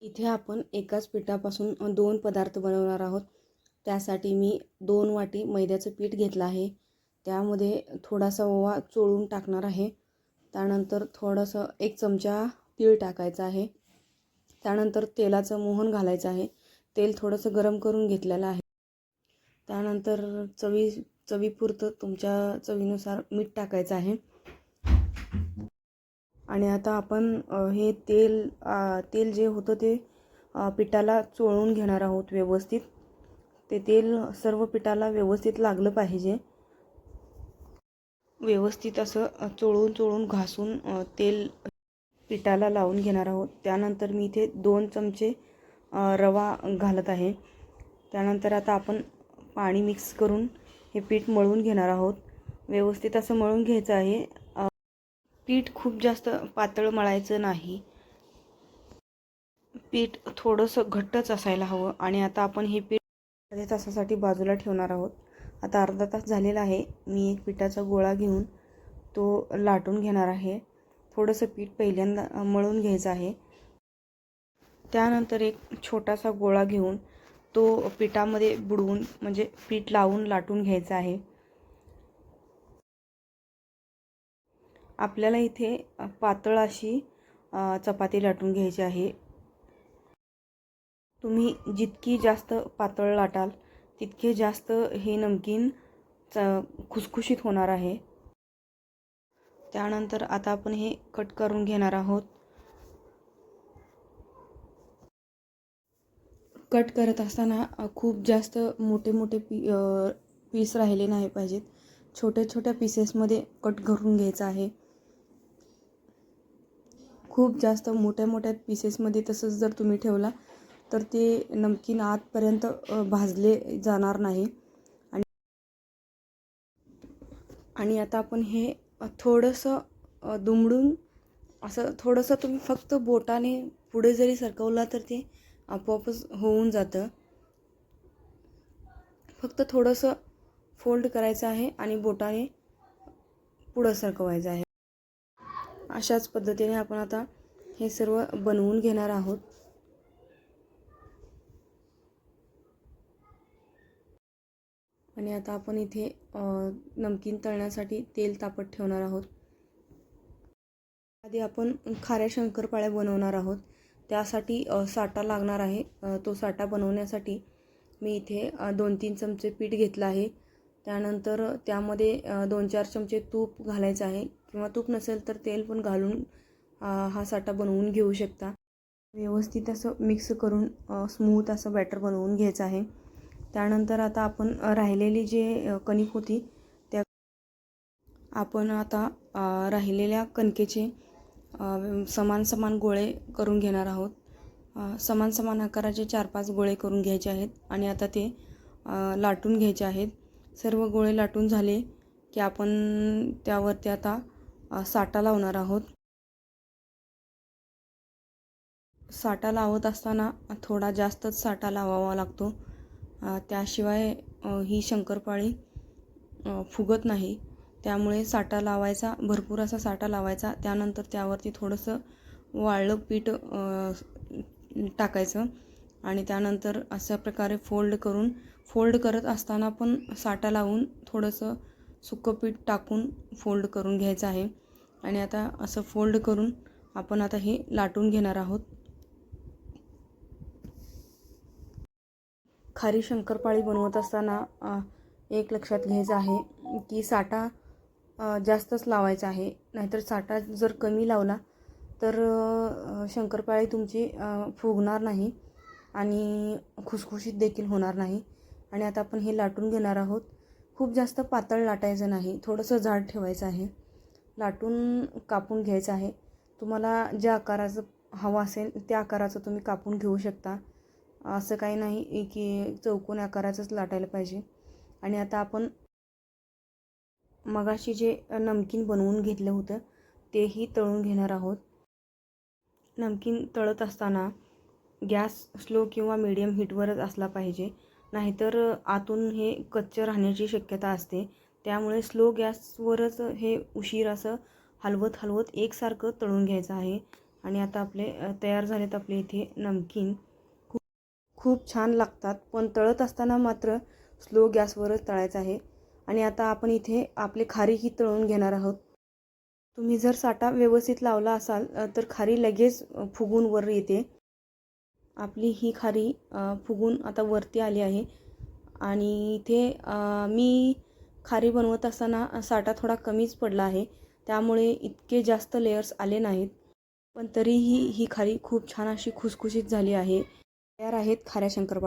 इथे आपण एकाच पिठापासून दोन पदार्थ बनवणार आहोत. त्यासाठी मी 2 वाटी मैद्याचं पीठ घेतलं आहे. त्यामध्ये थोडासा ओवा चोळून टाकणार आहे. त्यानंतर थोडंसं 1 चमचा तीळ टाकायचा आहे. त्यानंतर तेलाचं मोहन घालायचं आहे. तेल थोडंसं गरम करून घेतलेलं आहे. त्यानंतर चवीपुरतं तुमच्या चवीनुसार मीठ टाकायचं आहे. आणि आता आपण हे तेल जे होतं ते पिठाला चोळून घेणार आहोत व्यवस्थित. ते तेल सर्व पिठाला व्यवस्थित लागलं पाहिजे. व्यवस्थित असं चोळून घासून तेल पिठाला लावून घेणार आहोत. त्यानंतर मी इथे 2 चमचे रवा घालत आहे. त्यानंतर आता आपण पाणी मिक्स करून हे पीठ मळून घेणार आहोत. व्यवस्थित असं मळून घ्यायचं आहे. पीठ खूप जास्त पातळ मळायचं नाही. पीठ थोडंसं घट्टच असायला हवं. आणि आता आपण हे पीठ अर्ध्या तासासाठी बाजूला ठेवणार आहोत. आता अर्धा तास झालेला आहे. मी एक पिठाचा गोळा घेऊन तो लाटून घेणार आहे. थोडंसं पीठ पहिल्यांदा मळून घ्यायचं आहे. त्यानंतर एक छोटासा गोळा घेऊन तो पिठामध्ये बुडवून म्हणजे पीठ लावून लाटून घ्यायचा आहे. आपल्याला इथे पातळ अशी चपाती लाटून घ्यायची आहे. तुम्ही जितकी जास्त पातळ लाटाल तितके जास्त हे नमकीन खुसखुशीत होणार आहे. त्यानंतर आता आपण हे कट करून घेणार आहोत. कट करत असताना खूप जास्त मोठे पीस राहिले नाही पाहिजेत. छोट्या पीसेसमध्ये कट करून घ्यायचं आहे. खूप जास्त मोठ्या पीसेसमध्ये तसंच जर तुम्ही ठेवला तर ते नमकीन आतपर्यंत भाजले जाणार नाही. आणि आता आपण हे थोडंसं दुमडून असं थोडंसं तुम्ही फक्त बोटाने पुढे जरी सरकवला तर ते आपोआपच होऊन जातं. फक्त थोडंसं फोल्ड करायचं आहे आणि बोटाने पुढं सरकवायचं आहे. अशाच पद्धतीने आपण आता हे सर्व बनवून घेणार आहोत. आणि आता आपण इथे नमकीन तळण्यासाठी तेल तापत ठेवणार आहोत. आधी आपण खाऱ्या शंकरपाळ्या बनवणार आहोत. त्यासाठी साठा लागणार आहे. तो साठा बनवण्यासाठी मी इथे 2-3 चमचे पीठ घेतलं आहे. त्यानंतर त्यामध्ये 2-4 चमचे तूप घालायचं आहे किंवा तूप नसेल तर तेल पण घालून हा साठा बनवून घेऊ शकता. व्यवस्थित असं मिक्स करून स्मूथ असं बॅटर बनवून घ्यायचं आहे. त्यानंतर आता आपण राहिलेली जे कणिक होती त्या आपण आता राहिलेल्या कणकेचे समान गोळे करून घेणार आहोत. समान आकाराचे 4-5 गोळे करून घ्यायचे आहेत आणि आता ते लाटून घ्यायचे आहेत. सर्व गोळे लाटून झाले की आपण त्यावरती आता साठा लावणार आहोत. साठा लावत असताना थोडा जास्तच साठा लावावा लागतो. त्याशिवाय ही शंकरपाळी फुगत नाही. त्यामुळे साठा लावायचा, भरपूर असा साठा लावायचा. त्यानंतर त्यावरती थोडंसं वाळलं पीठ टाकायचं आणि त्यानंतर अशा प्रकारे फोल्ड करत असताना पण साठा लावून थोडंसं सुकं पीठ टाकून फोल्ड करून घ्यायचं आहे. आणि आता असं फोल्ड करून आपण आता हे लाटून घेणार आहोत. खारी शंकरपाळी बनवत असताना एक लक्षात घ्यायचं आहे की साठा जास्तच लावायचा आहे. नाहीतर साठा जर कमी लावला तर शंकरपाळी तुमची फुगणार नाही आणि खुसखुशीत देखील होणार नाही. आणि आता आपण हे लाटून घेणार आहोत. खूप जास्त पातळ लाटायचं नाही, थोडंसं जाड ठेवायचं आहे. लाटून कापून घ्यायचं आहे. तुम्हाला ज्या आकाराचं हवं असेल त्या आकाराचं तुम्ही कापून घेऊ शकता. असं काही नाही की चौकोनी आकाराचंच लाटायला पाहिजे. आणि आता आपण मगाशी जे नमकीन बनवून घेतलं होतं तेही तळून घेणार आहोत. नमकीन तळत असताना गॅस स्लो किंवा मीडियम हीटवरच असला पाहिजे. नाहीतर आतून हे कच्चं राहण्याची शक्यता असते. त्यामुळे स्लो गॅसवरच हे उशीर असं हलवत एकसारखं तळून घ्यायचं आहे. आणि आता आपले तयार झालेत आपले इथे नमकीन. खूप खूप छान लागतात, पण तळत असताना मात्र स्लो गॅसवरच तळायचं आहे. आणि आता आपण इथे आपले खारीही तळून घेणार आहोत. तुम्ही जर साठा व्यवस्थित लावला असाल तर खारी लगेच फुगून वर येते. आपली ही खारी फुगून आता वरती आली आहे. आणि इथे मी खारी बनवत असताना साठा थोडा कमीच पडला आहे, त्यामुळे इतके जास्त लेयर्स आले नाहीत. पण तरीही ही खारी खूप छान अशी खुसखुशीत झाली आहे. तयार आहेत खाऱ्या शंकरपाळ्या.